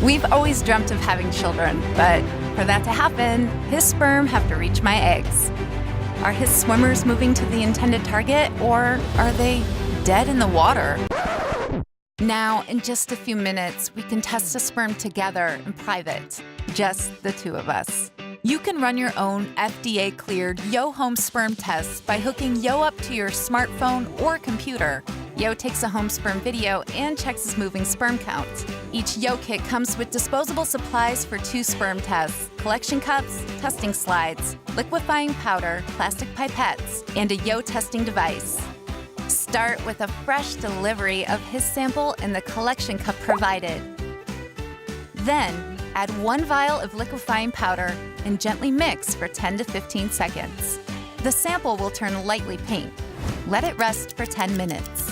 We've always dreamt of having children, but for that to happen, his sperm have to reach my eggs. Are his swimmers moving to the intended target, or are they dead in the water? Now, in just a few minutes, we can test a sperm together in private, just the two of us. You can run your own FDA-cleared YO Home Sperm Test by hooking YO up to your smartphone or computer. YO takes a home sperm video and checks his moving sperm count. Each YO kit comes with disposable supplies for 2 sperm tests, collection cups, testing slides, liquefying powder, plastic pipettes, and a YO testing device. Start with a fresh delivery of his sample in the collection cup provided. Then, add 1 vial of liquefying powder and gently mix for 10 to 15 seconds. The sample will turn lightly pink. Let it rest for 10 minutes.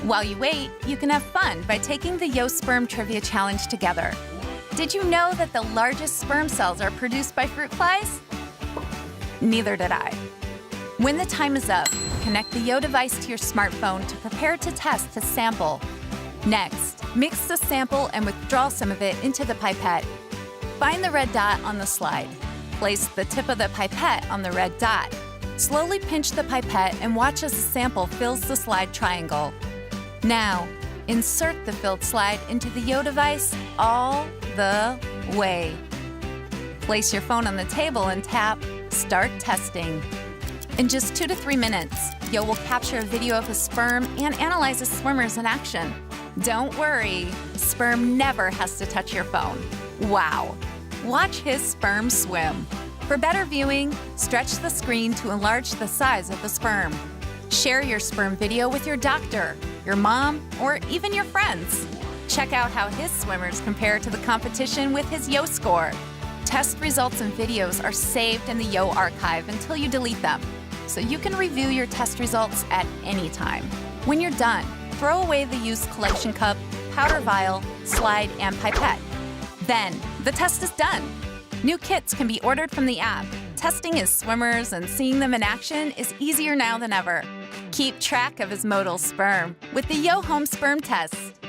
While you wait, you can have fun by taking the YO Sperm Trivia Challenge together. Did you know that the largest sperm cells are produced by fruit flies? Neither did I. When the time is up, connect the YO device to your smartphone to prepare to test his sample. Next, mix the sample and withdraw some of it into the pipette. Find the red dot on the slide. Place the tip of the pipette on the red dot. Slowly pinch the pipette and watch as the sample fills the slide triangle. Now, insert the filled slide into the YO device all the way. Place your phone on the table and tap Start Testing. In just 2 to 3 minutes, YO will capture a video of his sperm and analyze his swimmers in action. Don't worry, sperm never has to touch your phone. Wow! Watch his sperm swim. For better viewing, stretch the screen to enlarge the size of the sperm. Share your sperm video with your doctor, your mom, or even your friends. Check out how his swimmers compare to the competition with his YO score. Test results and videos are saved in the YO archive until you delete them, so you can review your test results at any time. When you're done, throw away the used collection cup, powder vial, slide, and pipette. Then, the test is done. New kits can be ordered from the app. Testing his swimmers and seeing them in action is easier now than ever. Keep track of his motile sperm with the YO Home Sperm Test.